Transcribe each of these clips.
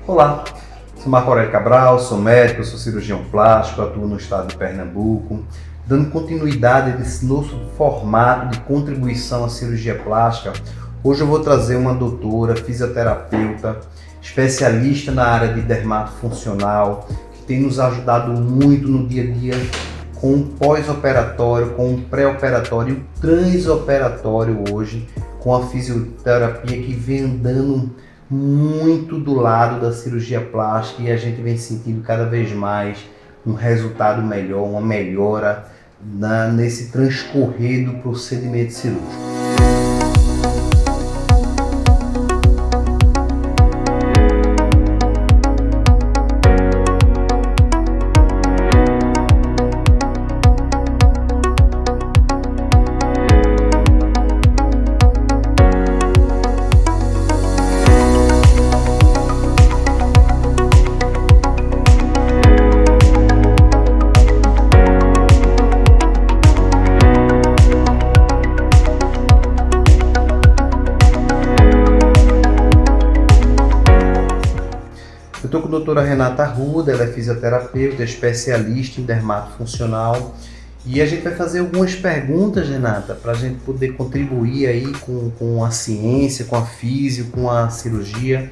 Olá, sou Marco Aurélio Cabral, sou médico, sou cirurgião plástico, atuo no estado de Pernambuco, dando continuidade a esse novo formato de contribuição à cirurgia plástica. Hoje eu vou trazer uma doutora, fisioterapeuta, especialista na área de dermatofuncional, que tem nos ajudado muito no dia a dia com o pós-operatório, com o pré-operatório e o transoperatório hoje, com a fisioterapia que vem andando muito do lado da cirurgia plástica e a gente vem sentindo cada vez mais um resultado melhor, uma melhora nesse transcorrer do procedimento cirúrgico. Eu estou com a doutora Renata Arruda, ela é fisioterapeuta, especialista em dermatofuncional e a gente vai fazer algumas perguntas, Renata, para a gente poder contribuir aí com a ciência, com a físio, com a cirurgia.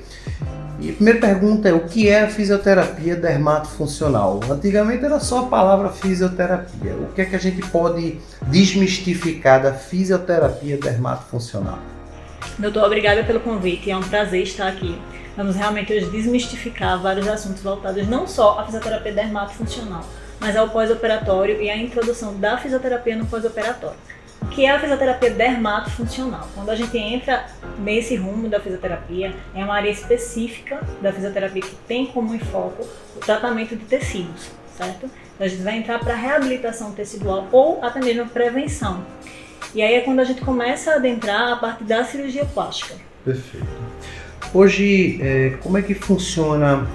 E a primeira pergunta é: o que é a fisioterapia dermatofuncional? Antigamente era só a palavra fisioterapia. O que é que a gente pode desmistificar da fisioterapia dermatofuncional? Doutor, obrigada pelo convite, é um prazer estar aqui. Vamos realmente hoje desmistificar vários assuntos voltados não só à fisioterapia dermatofuncional, mas ao pós-operatório e à introdução da fisioterapia no pós-operatório. O que é a fisioterapia dermatofuncional? Quando a gente entra nesse rumo da fisioterapia, é uma área específica da fisioterapia que tem como enfoque o tratamento de tecidos, certo? Então a gente vai entrar para reabilitação tecidual ou até mesmo prevenção. E aí é quando a gente começa a adentrar a parte da cirurgia plástica. Perfeito. Hoje, como é que funciona?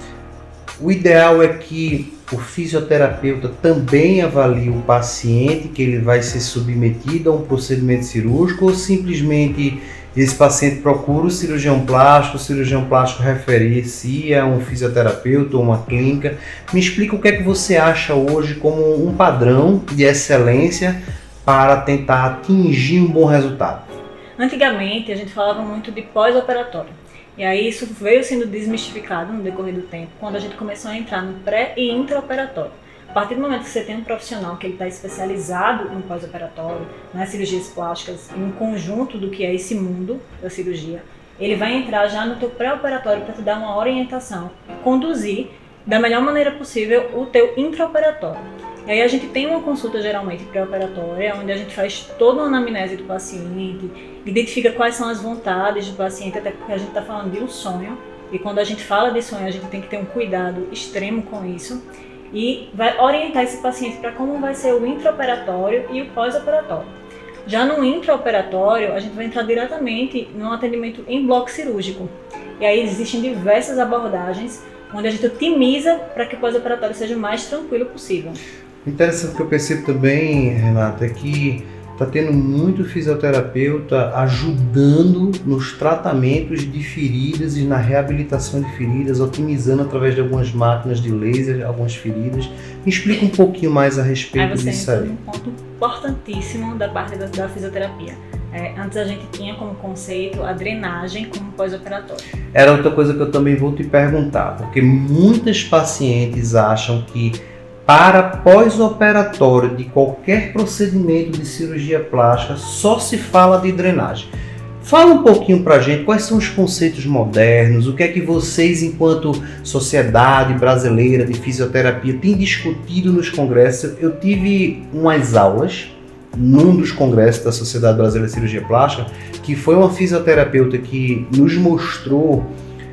O ideal é que o fisioterapeuta também avalie o paciente que ele vai ser submetido a um procedimento cirúrgico ou simplesmente esse paciente procura o cirurgião plástico referencia a um fisioterapeuta ou uma clínica. Me explica o que é que você acha hoje como um padrão de excelência para tentar atingir um bom resultado. Antigamente a gente falava muito de pós-operatório. E aí isso veio sendo desmistificado no decorrer do tempo, quando a gente começou a entrar no pré e intraoperatório. A partir do momento que você tem um profissional que ele está especializado no pós-operatório, nas cirurgias plásticas, em um conjunto do que é esse mundo da cirurgia, ele vai entrar já no teu pré-operatório para te dar uma orientação e conduzir da melhor maneira possível o teu intraoperatório. E aí a gente tem uma consulta geralmente pré-operatória, onde a gente faz toda uma anamnese do paciente, identifica quais são as vontades do paciente, até porque a gente está falando de um sonho, e quando a gente fala de sonho a gente tem que ter um cuidado extremo com isso, e vai orientar esse paciente para como vai ser o intraoperatório e o pós-operatório. Já no intraoperatório a gente vai entrar diretamente no atendimento em bloco cirúrgico, e aí existem diversas abordagens, onde a gente otimiza para que o pós-operatório seja o mais tranquilo possível. Interessante que eu percebo também, Renata, é que está tendo muito fisioterapeuta ajudando nos tratamentos de feridas e na reabilitação de feridas, otimizando através de algumas máquinas de laser, algumas feridas. Me explica um pouquinho mais a respeito disso aí. Um ponto importantíssimo da parte da fisioterapia. Antes a gente tinha como conceito a drenagem como pós-operatório. Era outra coisa que eu também vou te perguntar, porque muitas pacientes acham que para pós-operatório de qualquer procedimento de cirurgia plástica só se fala de drenagem. Fala um pouquinho pra gente quais são os conceitos modernos, o que é que vocês, enquanto Sociedade Brasileira de Fisioterapia, têm discutido nos congressos. Eu tive umas aulas num dos congressos da Sociedade Brasileira de Cirurgia Plástica, que foi uma fisioterapeuta que nos mostrou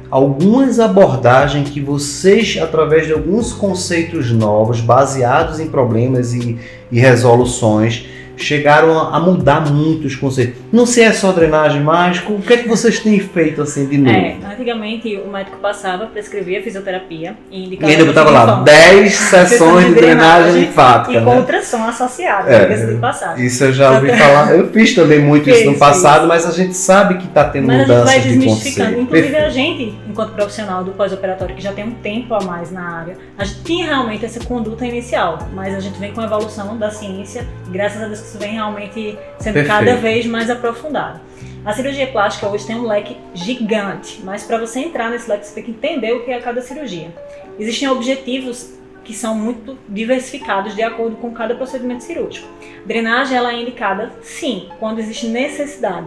algumas abordagens que vocês, através de alguns conceitos novos, baseados em problemas e resoluções, chegaram a mudar muito os conceitos. Não sei se é só drenagem mágica, o que é que vocês têm feito assim de novo? Antigamente o médico passava, prescrevia fisioterapia e indicava... E ainda botava lá 10 sessões de drenagem linfática, e com ultrassom associado, de passagem. Isso eu já ouvi falar, eu fiz também muito isso no passado, mas a gente sabe que está tendo mudanças de conceito. Inclusive a gente, enquanto profissional do pós-operatório que já tem um tempo a mais na área, a gente tinha realmente essa conduta inicial, mas a gente vem com a evolução da ciência e graças a Deus que isso vem realmente sendo cada vez mais aprofundado. A cirurgia plástica hoje tem um leque gigante, mas para você entrar nesse leque você tem que entender o que é cada cirurgia. Existem objetivos que são muito diversificados de acordo com cada procedimento cirúrgico. Drenagem ela é indicada, sim, quando existe necessidade.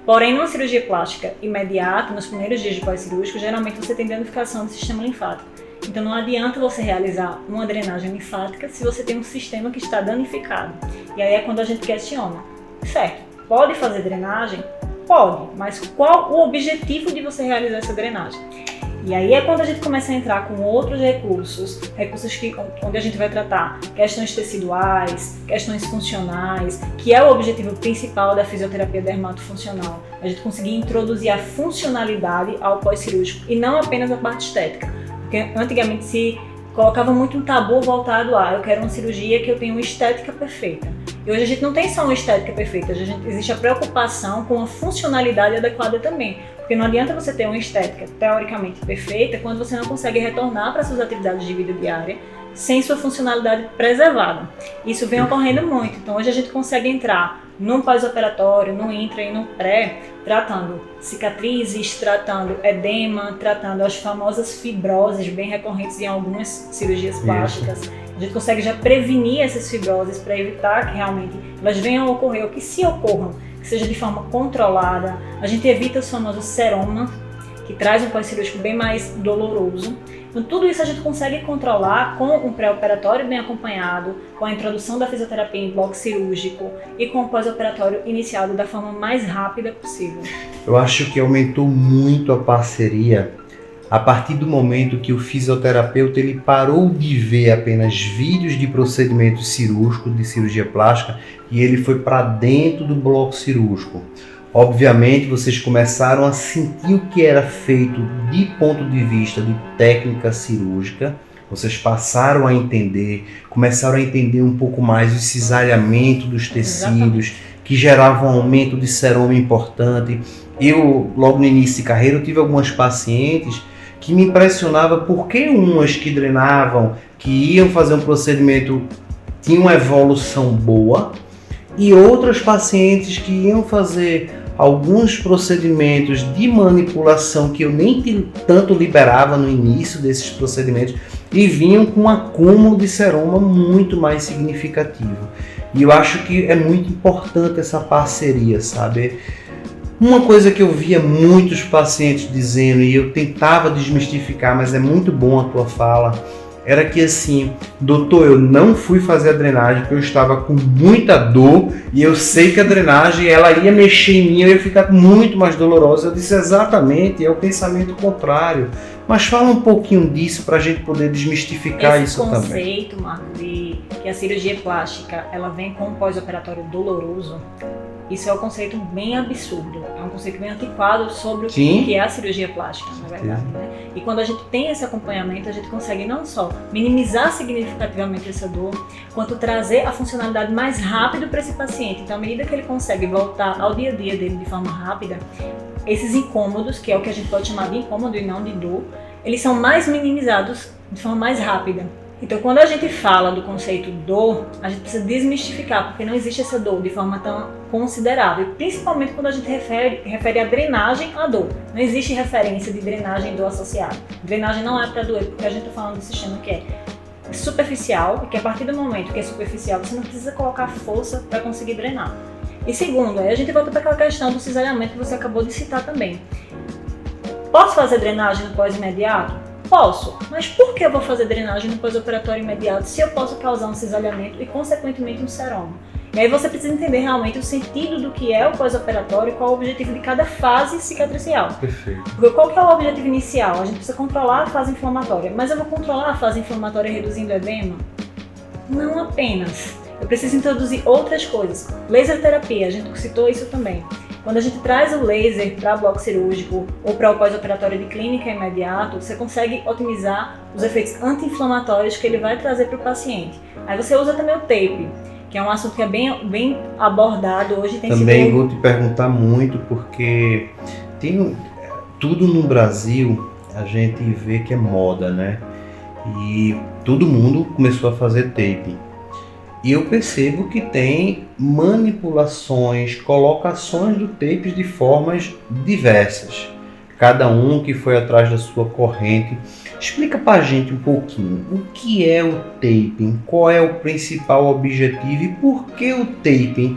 Porém, numa cirurgia plástica imediata, nos primeiros dias de pós-cirúrgico, geralmente você tem danificação do sistema linfático. Então não adianta você realizar uma drenagem linfática se você tem um sistema que está danificado. E aí é quando a gente questiona. Certo, pode fazer drenagem? Pode, mas qual o objetivo de você realizar essa drenagem? E aí é quando a gente começa a entrar com outros recursos onde a gente vai tratar questões teciduais, questões funcionais, que é o objetivo principal da fisioterapia dermatofuncional. A gente conseguir introduzir a funcionalidade ao pós-cirúrgico e não apenas a parte estética. Porque antigamente se colocava muito um tabu voltado a eu quero uma cirurgia que eu tenha uma estética perfeita. E hoje a gente não tem só uma estética perfeita, existe a preocupação com a funcionalidade adequada também. Porque não adianta você ter uma estética teoricamente perfeita quando você não consegue retornar para suas atividades de vida diária sem sua funcionalidade preservada. Isso vem ocorrendo muito. Então hoje a gente consegue entrar no pós-operatório, no intra e no pré, tratando cicatrizes, tratando edema, tratando as famosas fibroses bem recorrentes em algumas cirurgias plásticas. A gente consegue já prevenir essas fibroses para evitar que realmente elas venham a ocorrer, ou que se ocorram, que seja de forma controlada. A gente evita os famosos seroma, que traz um pós-cirúrgico bem mais doloroso. Então tudo isso a gente consegue controlar com um pré-operatório bem acompanhado, com a introdução da fisioterapia em bloco cirúrgico e com o pós-operatório iniciado da forma mais rápida possível. Eu acho que aumentou muito a parceria a partir do momento que o fisioterapeuta ele parou de ver apenas vídeos de procedimentos cirúrgicos, de cirurgia plástica, e ele foi para dentro do bloco cirúrgico. Obviamente, vocês começaram a sentir o que era feito de ponto de vista de técnica cirúrgica, vocês passaram a entender, começaram a entender um pouco mais o cisalhamento dos tecidos, que gerava um aumento de seroma importante. Eu, logo no início de carreira, eu tive algumas pacientes que me impressionava porque umas que drenavam, que iam fazer um procedimento, tinham uma evolução boa, e outras pacientes que iam fazer alguns procedimentos de manipulação que eu nem tanto liberava no início desses procedimentos e vinham com um acúmulo de seroma muito mais significativo. E eu acho que é muito importante essa parceria, sabe? Uma coisa que eu via muitos pacientes dizendo, e eu tentava desmistificar, mas é muito bom a tua fala, era que assim, doutor, eu não fui fazer a drenagem porque eu estava com muita dor e eu sei que a drenagem ela ia mexer em mim, eu ia ficar muito mais dolorosa. Eu disse exatamente, é o pensamento contrário. Mas fala um pouquinho disso para a gente poder desmistificar isso também. Esse conceito, Marco, de que a cirurgia plástica ela vem com um pós-operatório doloroso, isso é um conceito bem absurdo, é um conceito bem antiquado sobre o que é a cirurgia plástica, na verdade. Né? E quando a gente tem esse acompanhamento, a gente consegue não só minimizar significativamente essa dor, quanto trazer a funcionalidade mais rápido para esse paciente. Então, à medida que ele consegue voltar ao dia a dia dele de forma rápida, esses incômodos, que é o que a gente pode chamar de incômodo e não de dor, eles são mais minimizados de forma mais rápida. Então, quando a gente fala do conceito dor, a gente precisa desmistificar, porque não existe essa dor de forma tão considerável, principalmente quando a gente refere a drenagem à dor. Não existe referência de drenagem e dor associada. Drenagem não é para doer, porque a gente está falando de um sistema que é superficial, e que a partir do momento que é superficial, você não precisa colocar força para conseguir drenar. E segundo, aí a gente volta para aquela questão do cisalhamento que você acabou de citar também. Posso fazer drenagem no pós-imediato? Posso, mas por que eu vou fazer drenagem no pós-operatório imediato se eu posso causar um cisalhamento e, consequentemente, um seroma? E aí você precisa entender realmente o sentido do que é o pós-operatório e qual é o objetivo de cada fase cicatricial. Perfeito. Porque qual que é o objetivo inicial? A gente precisa controlar a fase inflamatória. Mas eu vou controlar a fase inflamatória reduzindo o edema? Não apenas. Eu preciso introduzir outras coisas. Laser terapia, a gente citou isso também. Quando a gente traz o laser para bloco cirúrgico ou para o pós-operatório de clínica imediato, você consegue otimizar os efeitos anti-inflamatórios que ele vai trazer para o paciente. Aí você usa também o tape, que é um assunto que é bem abordado hoje. Também vou te perguntar muito, porque tem tudo no Brasil, a gente vê que é moda, né? E todo mundo começou a fazer tape. E eu percebo que tem manipulações, colocações do tape de formas diversas. Cada um que foi atrás da sua corrente. Explica pra gente um pouquinho o que é o taping, qual é o principal objetivo e por que o taping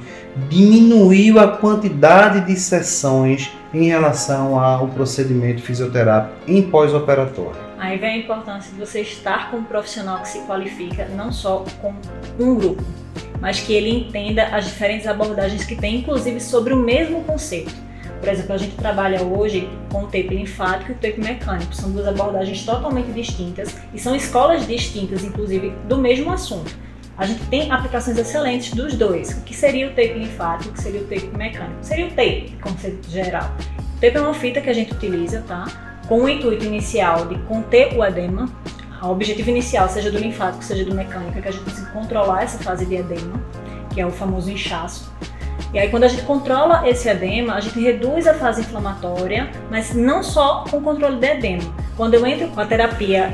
diminuiu a quantidade de sessões em relação ao procedimento fisioterápico em pós-operatório. Aí vem a importância de você estar com um profissional que se qualifica, não só com um grupo, mas que ele entenda as diferentes abordagens que tem, inclusive sobre o mesmo conceito. Por exemplo, a gente trabalha hoje com o tape linfático e o tape mecânico. São duas abordagens totalmente distintas e são escolas distintas, inclusive, do mesmo assunto. A gente tem aplicações excelentes dos dois. O que seria o tape linfático, o que seria o tape mecânico? Seria o tape, conceito geral. O tape é uma fita que a gente utiliza, tá? Com o intuito inicial de conter o edema. O objetivo inicial, seja do linfático, seja do mecânico, é que a gente consiga controlar essa fase de edema, que é o famoso inchaço. E aí, quando a gente controla esse edema, a gente reduz a fase inflamatória, mas não só com o controle do edema. Quando eu entro com a terapia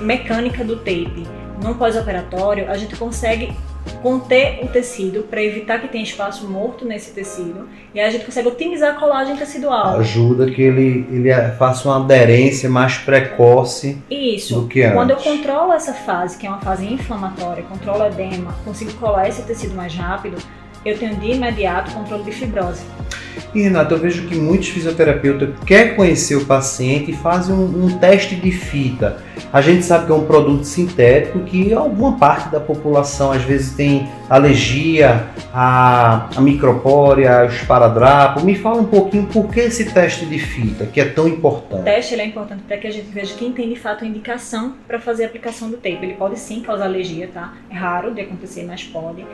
mecânica do tape no pós-operatório, a gente consegue conter o tecido para evitar que tenha espaço morto nesse tecido e aí a gente consegue otimizar a colagem tecidual. Ajuda que ele faça uma aderência mais precoce. Isso. Do que antes. Quando eu controlo essa fase, que é uma fase inflamatória, controlo o edema, consigo colar esse tecido mais rápido, eu tenho de imediato controle de fibrose. E Renato, eu vejo que muitos fisioterapeutas querem conhecer o paciente e fazem um teste de fita. A gente sabe que é um produto sintético que alguma parte da população às vezes tem alergia a micropória, ao esparadrapo. Me fala um pouquinho por que esse teste de fita, que é tão importante. O teste ele é importante para que a gente veja quem tem de fato a indicação para fazer a aplicação do tape. Ele pode sim causar alergia, tá? É raro de acontecer, mas pode.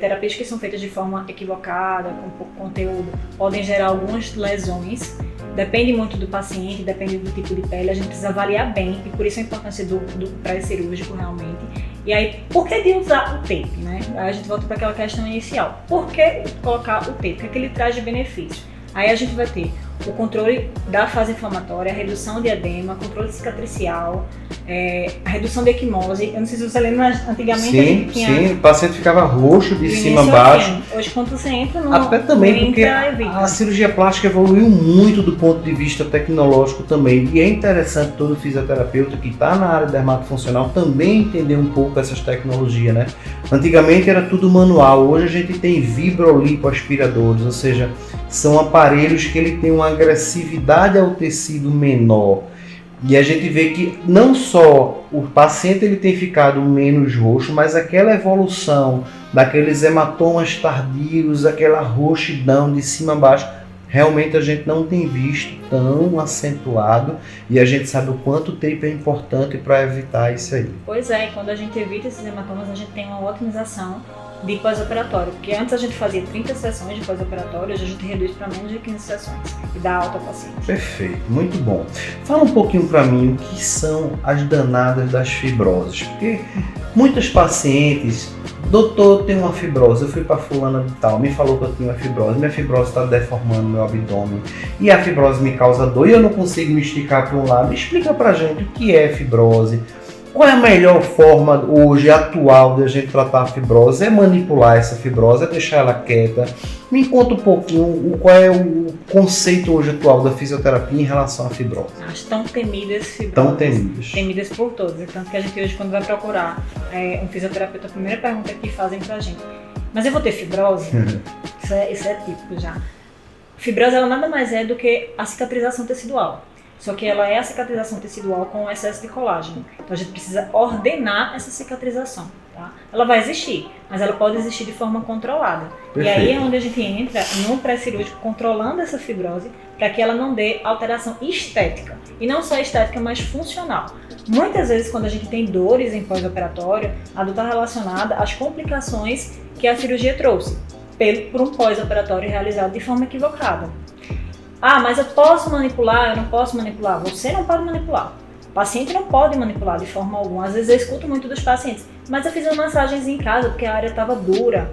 Terapias que são feitas de forma equivocada, com pouco conteúdo, podem gerar algumas lesões. Depende muito do paciente, depende do tipo de pele, a gente precisa avaliar bem e por isso a importância do pré-cirúrgico realmente. E aí, por que de usar o tape, né? Aí a gente volta para aquela questão inicial. Por que colocar o tape? O que ele traz de benefício? Aí a gente vai ter o controle da fase inflamatória, a redução de edema, controle cicatricial, a redução de equimose. Eu não sei se você lembra, mas antigamente a gente tinha... Sim, o paciente ficava roxo de cima a baixo. Hoje, quando você entra no... Até também porque a cirurgia plástica evoluiu muito do ponto de vista tecnológico também. E é interessante todo fisioterapeuta que está na área dermatofuncional também entender um pouco essas tecnologias, né? Antigamente era tudo manual, hoje a gente tem vibrolipoaspiradores, ou seja, são aparelhos que ele tem uma agressividade ao tecido menor. E a gente vê que não só o paciente ele tem ficado menos roxo, mas aquela evolução daqueles hematomas tardios, aquela roxidão de cima a baixo, realmente a gente não tem visto tão acentuado e a gente sabe o quanto o tape é importante para evitar isso aí. Pois é, quando a gente evita esses hematomas, a gente tem uma otimização de pós-operatório, porque antes a gente fazia 30 sessões de pós-operatório, hoje a gente reduz para menos de 15 sessões e dá alta ao paciente. Perfeito, muito bom. Fala um pouquinho para mim o que são as danadas das fibroses, porque muitos pacientes, doutor, eu tenho uma fibrose, eu fui para fulana de tal, me falou que eu tinha uma fibrose, minha fibrose está deformando meu abdômen e a fibrose me causa dor e eu não consigo me esticar para um lado. Explica pra gente o que é fibrose. Qual é a melhor forma hoje, atual, de a gente tratar a fibrose? É manipular essa fibrose, é deixar ela quieta. Me conta um pouquinho qual é o conceito hoje atual da fisioterapia em relação à fibrose. As tão temidas fibroses. Tão temidas. Temidas por todos. Tanto que a gente hoje, quando vai procurar um fisioterapeuta, a primeira pergunta que fazem pra gente: mas eu vou ter fibrose? Isso é típico já. Fibrose, ela nada mais é do que a cicatrização tecidual. Só que ela é a cicatrização tecidual com excesso de colágeno. Então a gente precisa ordenar essa cicatrização. Tá? Ela vai existir, mas ela pode existir de forma controlada. Perfeito. E aí é onde a gente entra no pré-cirúrgico controlando essa fibrose para que ela não dê alteração estética. E não só estética, mas funcional. Muitas vezes quando a gente tem dores em pós-operatório, a dor está relacionada às complicações que a cirurgia trouxe por um pós-operatório realizado de forma equivocada. Ah, mas eu posso manipular, eu não posso manipular. Você não pode manipular. O paciente não pode manipular de forma alguma. Às vezes eu escuto muito dos pacientes, mas eu fiz uma massagem em casa porque a área estava dura.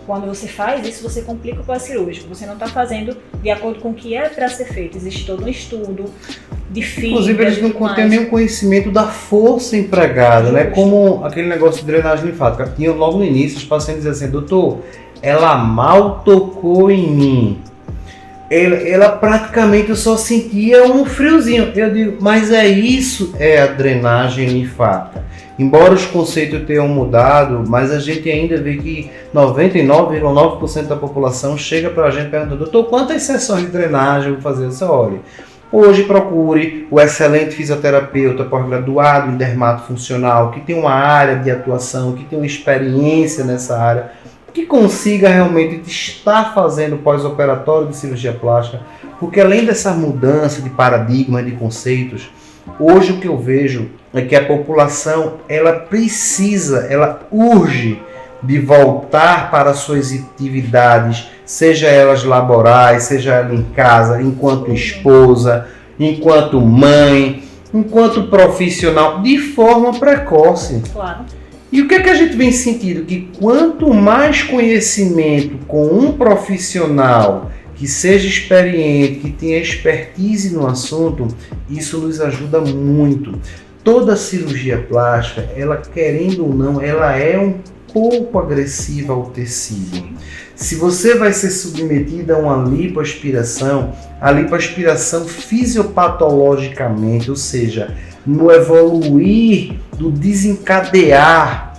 Quando você faz isso, você complica o pós-cirúrgico. Você não está fazendo de acordo com o que é para ser feito. Existe todo um estudo de fibra. Inclusive, eles não têm nenhum conhecimento da força empregada, né? Como aquele negócio de drenagem linfática. Tinha logo no início, os pacientes diziam assim, doutor, ela mal tocou em mim. Ela praticamente, eu só sentia um friozinho. Eu digo, mas isso é a drenagem linfática. Embora os conceitos tenham mudado, mas a gente ainda vê que 99,9% da população chega para a gente perguntando, doutor, quantas sessões de drenagem eu vou fazer? Você olha, hoje procure o excelente fisioterapeuta pós-graduado em dermatofuncional, que tem uma área de atuação, que tem uma experiência nessa área, que consiga realmente estar fazendo pós-operatório de cirurgia plástica, porque além dessa mudança de paradigma, de conceitos, hoje o que eu vejo é que a população, ela urge de voltar para suas atividades, seja elas laborais, seja ela em casa, enquanto esposa, enquanto mãe, enquanto profissional, de forma precoce. Claro. E o que é que a gente vem sentindo? Que quanto mais conhecimento com um profissional que seja experiente, que tenha expertise no assunto, isso nos ajuda muito. Toda cirurgia plástica, ela querendo ou não, ela é um pouco agressiva ao tecido. Se você vai ser submetida a uma lipoaspiração, a lipoaspiração fisiopatologicamente, ou seja, no evoluir do desencadear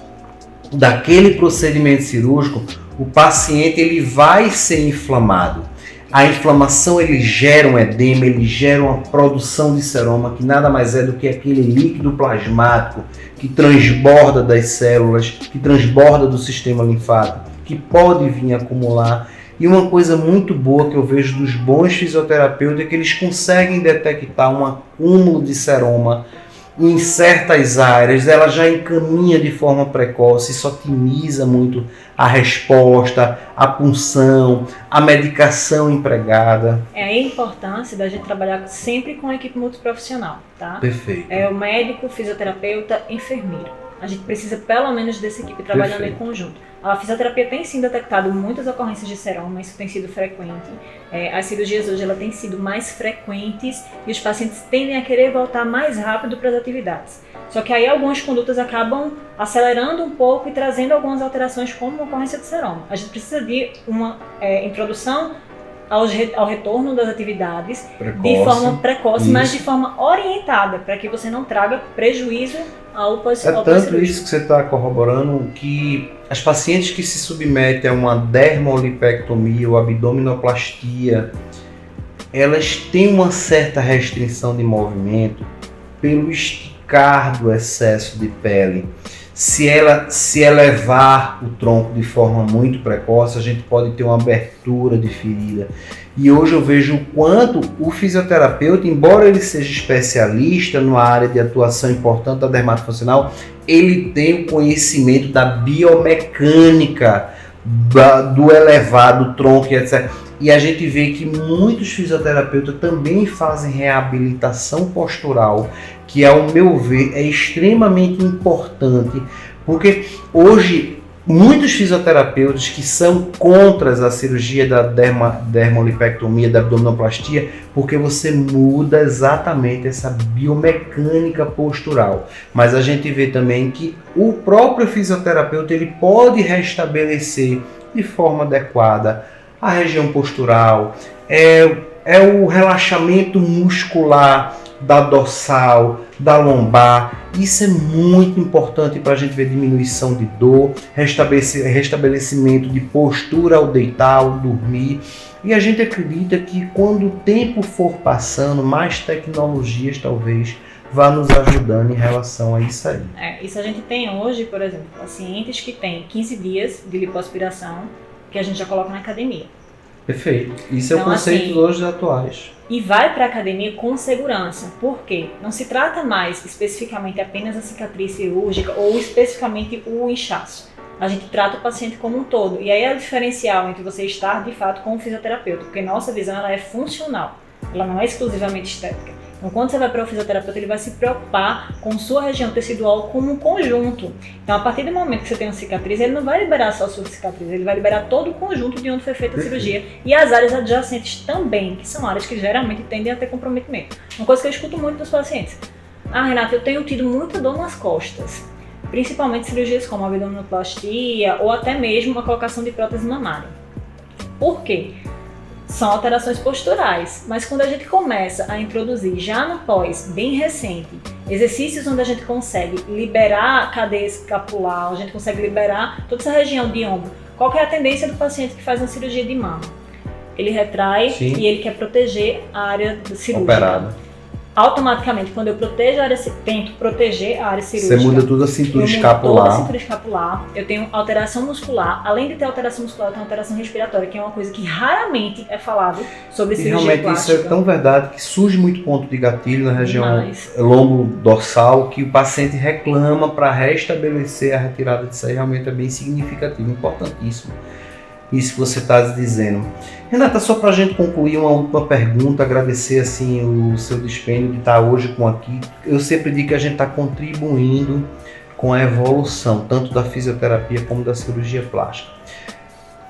daquele procedimento cirúrgico, o paciente ele vai ser inflamado. A inflamação ele gera um edema, ele gera uma produção de seroma, que nada mais é do que aquele líquido plasmático que transborda das células, que transborda do sistema linfático, que pode vir acumular. E uma coisa muito boa que eu vejo dos bons fisioterapeutas é que eles conseguem detectar um acúmulo de seroma em certas áreas, ela já encaminha de forma precoce, isso otimiza muito a resposta, a punção, a medicação empregada. É a importância da gente trabalhar sempre com a equipe multiprofissional, tá? Perfeito. É o médico, fisioterapeuta, enfermeiro. A gente precisa pelo menos dessa equipe trabalhando em conjunto. A fisioterapia tem sim detectado muitas ocorrências de seroma, isso tem sido frequente. As cirurgias hoje têm sido mais frequentes e os pacientes tendem a querer voltar mais rápido para as atividades. Só que aí algumas condutas acabam acelerando um pouco e trazendo algumas alterações como a ocorrência de seroma. A gente precisa de uma introdução ao retorno das atividades de forma precoce, isso, mas de forma orientada, para que você não traga prejuízo ao pós-cirúrgico. É tanto isso que você está corroborando que as pacientes que se submetem a uma dermolipectomia ou abdominoplastia, elas têm uma certa restrição de movimento pelo esticar do excesso de pele. Se elevar o tronco de forma muito precoce, a gente pode ter uma abertura de ferida. E hoje eu vejo o quanto o fisioterapeuta, embora ele seja especialista numa área de atuação importante da dermatofuncional, ele tem o conhecimento da biomecânica do elevado tronco, etc. E a gente vê que muitos fisioterapeutas também fazem reabilitação postural, que ao meu ver é extremamente importante, porque hoje muitos fisioterapeutas que são contra a cirurgia da dermolipectomia, da abdominoplastia, porque você muda exatamente essa biomecânica postural. Mas a gente vê também que o próprio fisioterapeuta ele pode restabelecer de forma adequada a região postural, é o relaxamento muscular da dorsal, da lombar. Isso é muito importante para a gente ver diminuição de dor, restabelecimento de postura ao deitar, ao dormir. E a gente acredita que quando o tempo for passando, mais tecnologias talvez vá nos ajudando em relação a isso aí. Isso a gente tem hoje, por exemplo, pacientes que têm 15 dias de lipoaspiração, que a gente já coloca na academia. Perfeito. Isso então, é o conceito assim, hoje atuais. E vai para a academia com segurança. Por quê? Não se trata mais especificamente apenas a cicatriz cirúrgica ou especificamente o inchaço. A gente trata o paciente como um todo. E aí é o diferencial entre você estar de fato com o fisioterapeuta, porque nossa visão ela é funcional, ela não é exclusivamente estética. Então, quando você vai para o fisioterapeuta, ele vai se preocupar com sua região tecidual como um conjunto. Então, a partir do momento que você tem uma cicatriz, ele não vai liberar só a sua cicatriz, ele vai liberar todo o conjunto de onde foi feita a cirurgia e as áreas adjacentes também, que são áreas que geralmente tendem a ter comprometimento. Uma coisa que eu escuto muito dos pacientes: ah, Renata, eu tenho tido muita dor nas costas, principalmente cirurgias como abdominoplastia ou até mesmo a colocação de prótese mamária. Por quê? São alterações posturais, mas quando a gente começa a introduzir já no pós, bem recente, exercícios onde a gente consegue liberar a cadeia escapular, a gente consegue liberar toda essa região de ombro. Qual que é a tendência do paciente que faz uma cirurgia de mama? Ele retrai e ele quer proteger a área cirúrgica. Operada. Automaticamente, quando eu protejo a área, tento proteger a área cirúrgica. Você muda toda a cintura escapular. Toda a cintura escapular. Eu tenho alteração muscular. Além de ter alteração muscular, eu tenho alteração respiratória, que é uma coisa que raramente é falado sobre cirurgia realmente plástica. Isso é tão verdade que surge muito ponto de gatilho na região lombo-dorsal que o paciente reclama para restabelecer a retirada disso aí. Realmente é bem significativo, importantíssimo. Isso que você está dizendo. Renata, só para a gente concluir uma última pergunta, agradecer assim o seu dispêndio de estar hoje aqui. Eu sempre digo que a gente está contribuindo com a evolução, tanto da fisioterapia como da cirurgia plástica.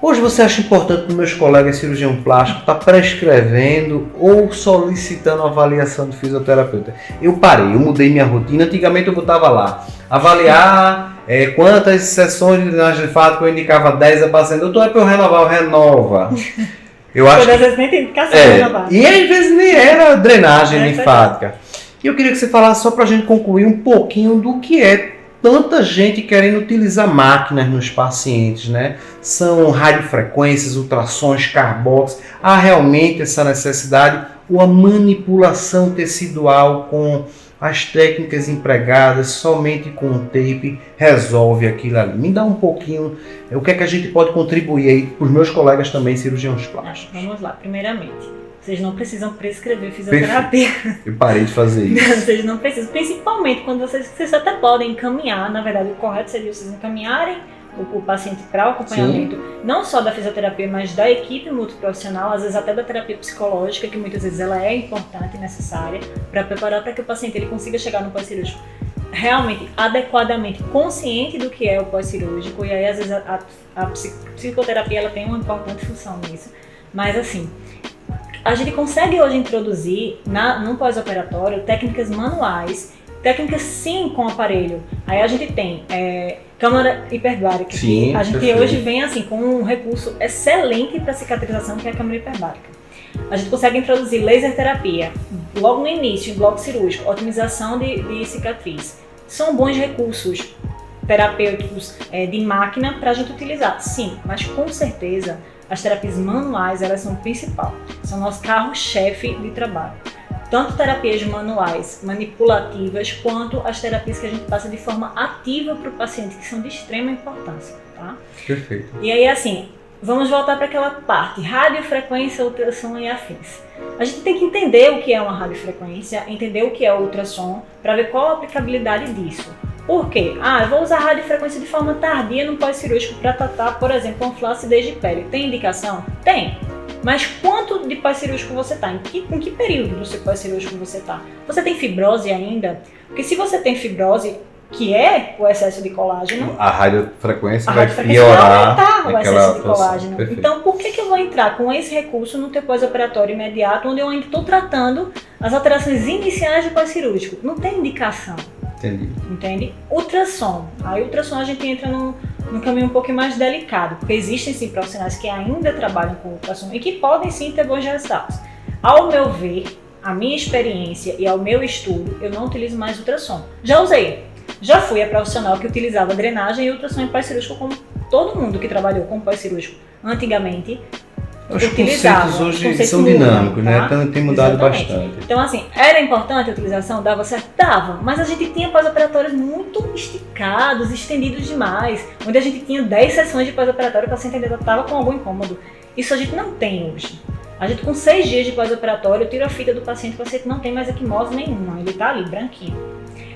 Hoje você acha importante para os meus colegas cirurgião plástico estar prescrevendo ou solicitando a avaliação do fisioterapeuta? Eu mudei minha rotina. Antigamente eu botava lá, avaliar quantas sessões de drenagem linfática, eu indicava 10 a paciente. Doutor, é para eu renovar, eu renova. Eu acho às vezes nem tem indicação de renovar. E às vezes nem era drenagem linfática. E eu queria que você falasse só para a gente concluir um pouquinho do que é tanta gente querendo utilizar máquinas nos pacientes, né? São radiofrequências, ultrassons, carbox. Há realmente essa necessidade ou a manipulação tecidual com as técnicas empregadas, somente com o tape resolve aquilo ali? Me dá um pouquinho, o que é que a gente pode contribuir aí para os meus colegas também cirurgiões plásticos? Vamos lá, primeiramente, vocês não precisam prescrever fisioterapia. Eu parei de fazer isso. Vocês não precisam, principalmente quando vocês até podem encaminhar, na verdade o correto seria vocês encaminharem o paciente para o acompanhamento, não só da fisioterapia, mas da equipe multiprofissional, às vezes até da terapia psicológica, que muitas vezes ela é importante e necessária para preparar para que o paciente ele consiga chegar no pós-cirúrgico realmente, adequadamente, consciente do que é o pós-cirúrgico. E aí às vezes a psicoterapia ela tem uma importante função nisso, mas assim, a gente consegue hoje introduzir no pós-operatório técnicas manuais, técnicas sim com aparelho. Aí a gente tem câmara hiperbárica, que a gente hoje vem assim com um recurso excelente para cicatrização, que é a câmara hiperbárica. A gente consegue introduzir laser terapia logo no início, em bloco cirúrgico, otimização de cicatriz. São bons recursos terapêuticos de máquina para a gente utilizar, sim, mas com certeza as terapias manuais elas são o principal, são nosso carro-chefe de trabalho. Tanto terapias manuais manipulativas, quanto as terapias que a gente passa de forma ativa para o paciente, que são de extrema importância, tá? Perfeito. E aí, assim, vamos voltar para aquela parte, radiofrequência, ultrassom e afins. A gente tem que entender o que é uma radiofrequência, entender o que é o ultrassom, para ver qual a aplicabilidade disso. Por quê? Eu vou usar radiofrequência de forma tardia no pós-cirúrgico para tratar, por exemplo, uma flacidez de pele. Tem indicação? Tem. Mas quanto de pós-cirúrgico você está? Em que período do seu pós-cirúrgico você está? Você tem fibrose ainda? Porque se você tem fibrose, que é o excesso de colágeno, a radiofrequência vai piorar aumentar o excesso de colágeno. Perfeito. Então, por que eu vou entrar com esse recurso no teu pós-operatório imediato, onde eu ainda estou tratando as alterações iniciais do pós-cirúrgico? Não tem indicação. Entendi. Entende? Ultrassom. Aí ultrassom a gente entra num caminho um pouco mais delicado, porque existem sim profissionais que ainda trabalham com ultrassom e que podem sim ter bons resultados. Ao meu ver, a minha experiência e ao meu estudo, eu não utilizo mais ultrassom. Já usei. Já fui a profissional que utilizava drenagem e ultrassom em pós-cirúrgico, como todo mundo que trabalhou com pós-cirúrgico antigamente. Os conceitos hoje são dinâmicos, né? Então tem mudado bastante. Então, assim, era importante a utilização? Dava certo? Dava. Mas a gente tinha pós-operatórios muito esticados, estendidos demais, onde a gente tinha 10 sessões de pós-operatório, o paciente ainda estava com algum incômodo. Isso a gente não tem hoje. A gente com 6 dias de pós-operatório, eu tiro a fita do paciente, o paciente não tem mais equimose nenhuma, ele está ali, branquinho.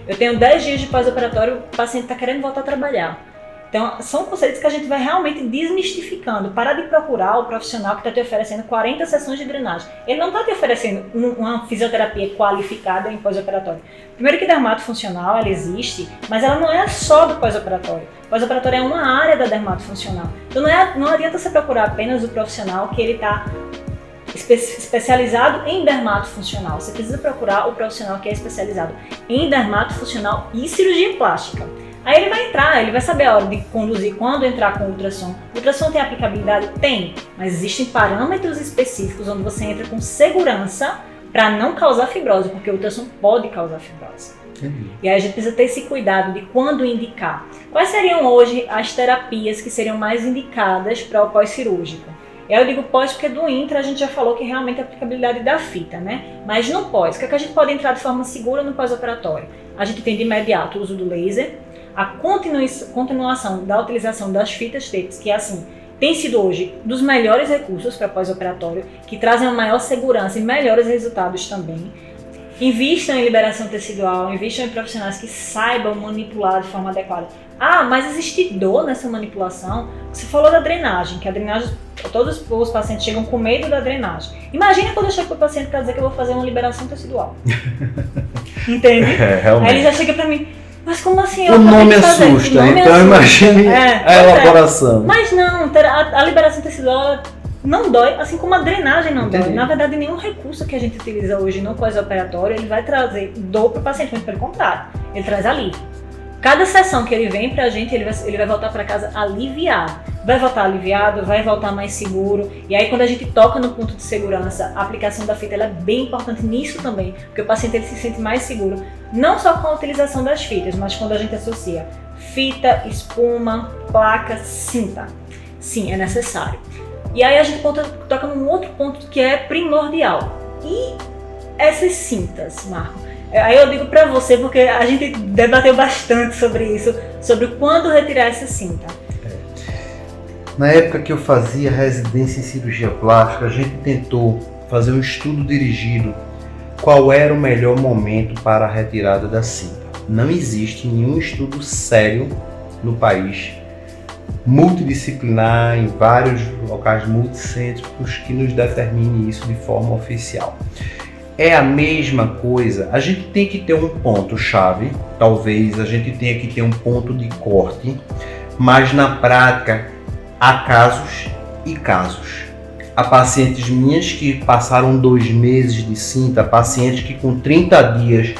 Eu tenho 10 dias de pós-operatório, o paciente está querendo voltar a trabalhar. Então, são conceitos que a gente vai realmente desmistificando. Para de procurar o profissional que está te oferecendo 40 sessões de drenagem. Ele não está te oferecendo uma fisioterapia qualificada em pós-operatório. Primeiro que dermatofuncional, ela existe, mas ela não é só do pós-operatório. Pós-operatório é uma área da dermatofuncional. Então, não adianta você procurar apenas o profissional que ele está especializado em dermatofuncional. Você precisa procurar o profissional que é especializado em dermatofuncional e cirurgia plástica. Aí ele vai entrar, ele vai saber a hora de conduzir, quando entrar com ultrassom. O ultrassom tem aplicabilidade? Tem, mas existem parâmetros específicos onde você entra com segurança para não causar fibrose, porque o ultrassom pode causar fibrose. E aí a gente precisa ter esse cuidado de quando indicar. Quais seriam hoje as terapias que seriam mais indicadas para o pós-cirúrgico? Eu digo pós porque do intra a gente já falou que realmente é a aplicabilidade da fita, né? Mas no pós, o que é que a gente pode entrar de forma segura no pós-operatório? A gente tem de imediato o uso do laser, a continuação da utilização das fitas TEPS, que é assim, tem sido hoje dos melhores recursos para pós-operatório, que trazem uma maior segurança e melhores resultados também. Invistam em liberação tecidual, invistam em profissionais que saibam manipular de forma adequada. Ah, mas existe dor nessa manipulação? Você falou da drenagem, que a drenagem, todos os pacientes chegam com medo da drenagem. Imagina quando eu chego para o paciente para dizer que eu vou fazer uma liberação tecidual. Entende? Aí ele já chega para mim, mas como assim? O nome assusta, então imagine a elaboração. Mas não, a liberação tecidual não dói, assim como a drenagem não dói. Na verdade, nenhum recurso que a gente utiliza hoje no pós-operatório, ele vai trazer dor para o paciente, mas pelo contrário, ele traz alívio. Cada sessão que ele vem pra gente, ele vai voltar para casa aliviado. Vai voltar aliviado, vai voltar mais seguro. E aí quando a gente toca no ponto de segurança, a aplicação da fita ela é bem importante nisso também, porque o paciente ele se sente mais seguro, não só com a utilização das fitas, mas quando a gente associa fita, espuma, placa, cinta. Sim, é necessário. E aí a gente toca num outro ponto que é primordial. E essas cintas, Marco? Aí eu digo pra você, porque a gente debateu bastante sobre isso, sobre quando retirar essa cinta. Na época que eu fazia residência em cirurgia plástica, a gente tentou fazer um estudo dirigido qual era o melhor momento para a retirada da cinta. Não existe nenhum estudo sério no país, multidisciplinar, em vários locais multicêntricos, que nos determine isso de forma oficial. É a mesma coisa, a gente tem que ter um ponto-chave, talvez a gente tenha que ter um ponto de corte, mas na prática há casos e casos. Há pacientes minhas que passaram 2 meses de cinta, pacientes que com 30 dias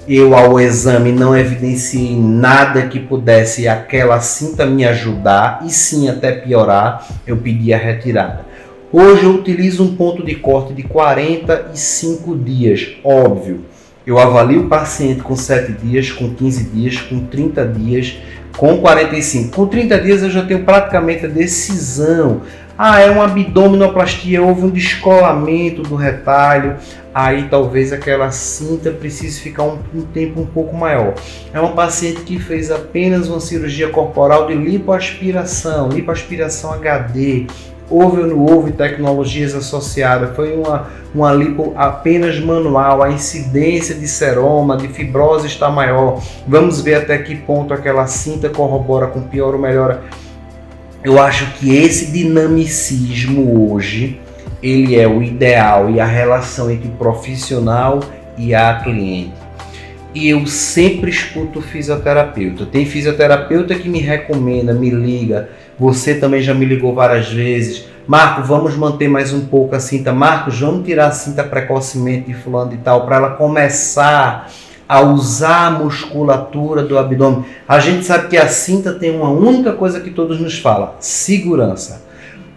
eu ao exame não evidenciei nada que pudesse aquela cinta me ajudar e sim até piorar, eu pedi a retirada. Hoje eu utilizo um ponto de corte de 45 dias, óbvio. Eu avalio o paciente com 7 dias, com 15 dias, com 30 dias, com 45. Com 30 dias eu já tenho praticamente a decisão. Ah, é uma abdominoplastia, houve um descolamento do retalho, aí talvez aquela cinta precise ficar um tempo um pouco maior. É uma paciente que fez apenas uma cirurgia corporal de lipoaspiração HD, houve ou não houve tecnologias associadas, foi uma lipo apenas manual, a incidência de seroma, de fibrose está maior, vamos ver até que ponto aquela cinta corrobora com pior ou melhora. Eu acho que esse dinamicismo hoje, ele é o ideal e a relação entre o profissional e a cliente. E eu sempre escuto o fisioterapeuta. Tem fisioterapeuta que me recomenda, me liga. Você também já me ligou várias vezes. Marco, vamos manter mais um pouco a cinta. Marcos, vamos tirar a cinta precocemente de fulano e tal, para ela começar a usar a musculatura do abdômen. A gente sabe que a cinta tem uma única coisa que todos nos falam: segurança.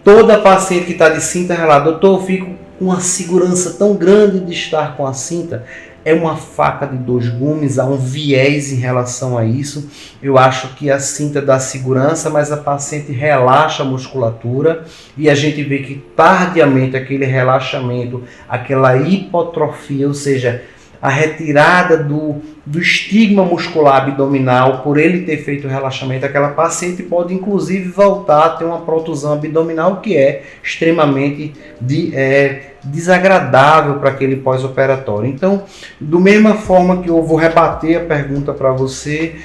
Toda paciente que está de cinta relata, doutor, eu fico com uma segurança tão grande de estar com a cinta. É uma faca de 2 gumes, há um viés em relação a isso. Eu acho que a cinta dá segurança, mas a paciente relaxa a musculatura e a gente vê que tardiamente aquele relaxamento, aquela hipotrofia, ou seja, a retirada do estigma muscular abdominal, por ele ter feito o relaxamento, aquela paciente pode inclusive voltar a ter uma protusão abdominal que é extremamente desagradável para aquele pós-operatório. Então, da mesma forma que eu vou rebater a pergunta para você,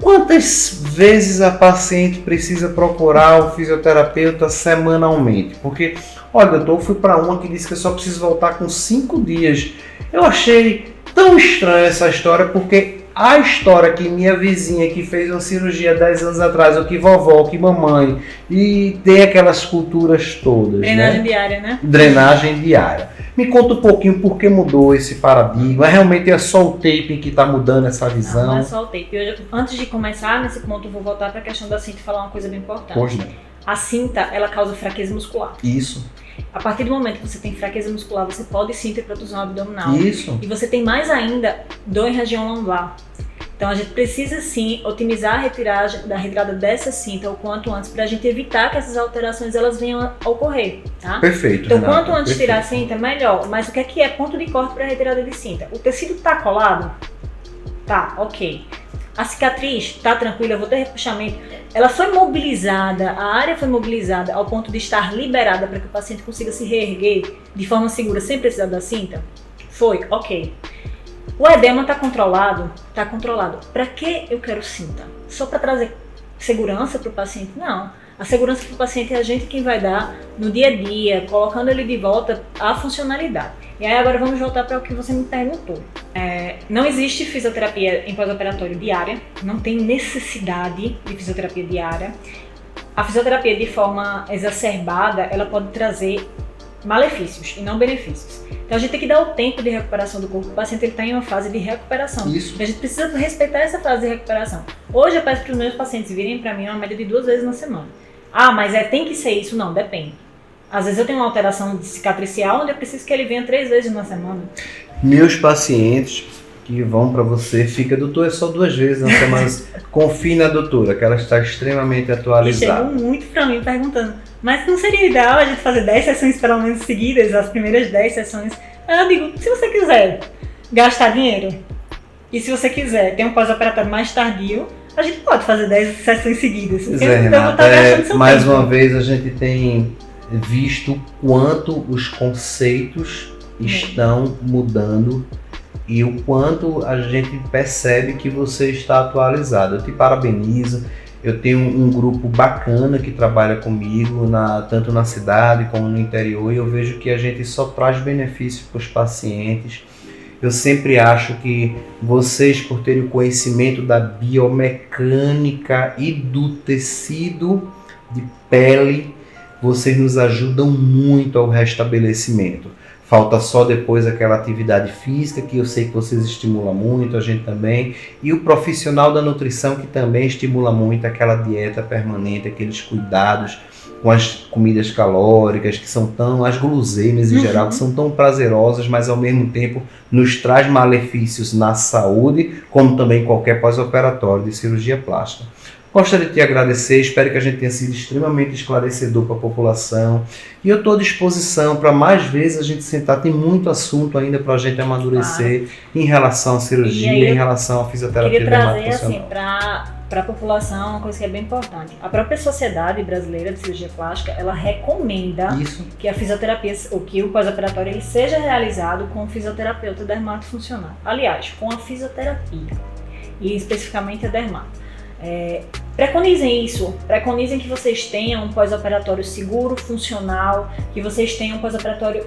Quantas vezes a paciente precisa procurar o fisioterapeuta semanalmente? Porque, olha, doutor, eu fui para uma que disse que eu só preciso voltar com 5 dias. Eu achei tão estranha essa história, porque a história que minha vizinha que fez uma cirurgia 10 anos atrás, ou que vovó, ou que mamãe, e tem aquelas culturas todas. Drenagem diária, né? Drenagem diária. Me conta um pouquinho por que mudou esse paradigma. Realmente é só o taping que está mudando essa visão? Não é só o tape. Antes de começar nesse ponto, eu vou voltar para a questão da cinta e falar uma coisa bem importante. Pois não. A cinta, ela causa fraqueza muscular. Isso. A partir do momento que você tem fraqueza muscular, você pode sim ter protusão abdominal. Isso. E você tem mais ainda dor em região lombar. Então a gente precisa sim otimizar a retirada dessa cinta o quanto antes para a gente evitar que essas alterações elas venham a ocorrer, tá? Perfeito. Então Renata, quanto antes perfeito. tirar a cinta, melhor. Mas o que é ponto de corte para a retirada de cinta? O tecido tá colado? Tá, ok. A cicatriz tá tranquila, eu vou ter repuxamento. Ela foi mobilizada, a área foi mobilizada ao ponto de estar liberada para que o paciente consiga se reerguer de forma segura sem precisar da cinta? Foi, ok. O edema está controlado? Está controlado. Para que eu quero cinta? Só para trazer segurança para o paciente? Não. A segurança para o paciente é a gente quem vai dar no dia a dia, colocando ele de volta à funcionalidade. E aí agora vamos voltar para o que você me perguntou. Não existe fisioterapia em pós-operatório diária, não tem necessidade de fisioterapia diária. A fisioterapia de forma exacerbada, ela pode trazer malefícios e não benefícios. Então a gente tem que dar o tempo de recuperação do corpo. O paciente está em uma fase de recuperação. Isso. A gente precisa respeitar essa fase de recuperação. Hoje eu peço para os meus pacientes virem para mim uma média de 2 vezes na semana. Ah, mas tem que ser isso? Não, depende. Às vezes eu tenho uma alteração cicatricial onde eu preciso que ele venha 3 vezes na semana. Meus pacientes que vão para você, fica, doutor, é só 2 vezes na semana. Confie na doutora, que ela está extremamente E atualizada. chegam muito para mim perguntando, mas não seria ideal a gente fazer 10 sessões pelo menos seguidas, as primeiras 10 sessões? Eu digo, se você quiser gastar dinheiro e se você quiser ter um pós-operatório mais tardio, a gente pode fazer 10 sessões seguidas. Pois Porque é, eu vou estar gastando seu mais tempo. uma vez a gente tem visto quanto os conceitos estão mudando e o quanto a gente percebe que você está atualizado. Eu te parabenizo. Eu tenho um grupo bacana que trabalha comigo, tanto na cidade como no interior, e eu vejo que a gente só traz benefício para os pacientes. Eu sempre acho que vocês, por terem o conhecimento da biomecânica e do tecido de pele, vocês nos ajudam muito ao restabelecimento. Falta só depois aquela atividade física, que eu sei que vocês estimulam muito, a gente também. E o profissional da nutrição, que também estimula muito aquela dieta permanente, aqueles cuidados com as comidas calóricas, que são as guloseimas em geral, que são tão prazerosas, mas ao mesmo tempo nos traz malefícios na saúde, como também qualquer pós-operatório de cirurgia plástica. Gostaria de te agradecer, espero que a gente tenha sido extremamente esclarecedor para a população. E eu estou à disposição para mais vezes a gente sentar, tem muito assunto ainda para a gente amadurecer em relação à cirurgia, em relação à fisioterapia queria trazer dermatofuncional. assim, para a população uma coisa que é bem importante. A própria Sociedade Brasileira de Cirurgia Plástica, ela recomenda Isso. que a fisioterapia, ou que o pós-operatório ele seja realizado com o fisioterapeuta dermatofuncional. Aliás, com a fisioterapia, e especificamente a dermato. Preconizem isso, preconizem que vocês tenham um pós-operatório seguro, funcional, que vocês tenham um pós-operatório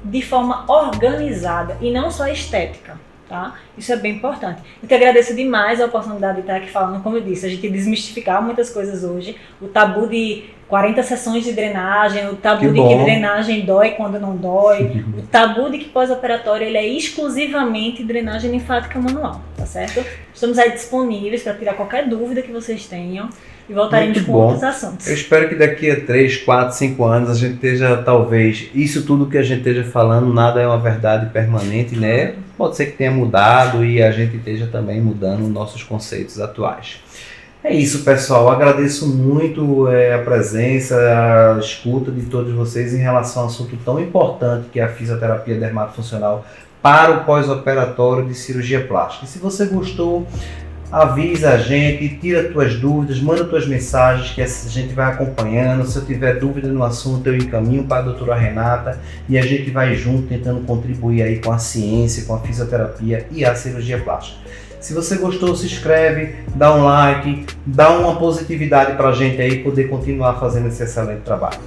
de forma organizada e não só estética, tá? Isso é bem importante. Eu te agradeço demais a oportunidade de estar aqui falando, como eu disse, a gente desmistificar muitas coisas hoje, o tabu de 40 sessões de drenagem, o tabu de que drenagem dói quando não dói, o tabu de que pós-operatório ele é exclusivamente drenagem linfática manual, tá certo? Estamos aí disponíveis para tirar qualquer dúvida que vocês tenham e voltaremos com outros assuntos. Eu espero que daqui a 3, 4, 5 anos a gente esteja, talvez, isso tudo que a gente esteja falando, nada é uma verdade permanente, né? Pode ser que tenha mudado e a gente esteja também mudando nossos conceitos atuais. É isso, pessoal. Agradeço muito a presença, a escuta de todos vocês em relação a um assunto tão importante que é a fisioterapia dermatofuncional para o pós-operatório de cirurgia plástica. E se você gostou, avisa a gente, tira tuas dúvidas, manda tuas mensagens que a gente vai acompanhando. Se eu tiver dúvida no assunto, eu encaminho para a doutora Renata e a gente vai junto tentando contribuir aí com a ciência, com a fisioterapia e a cirurgia plástica. Se você gostou, se inscreve, dá um like, dá uma positividade para a gente aí poder continuar fazendo esse excelente trabalho.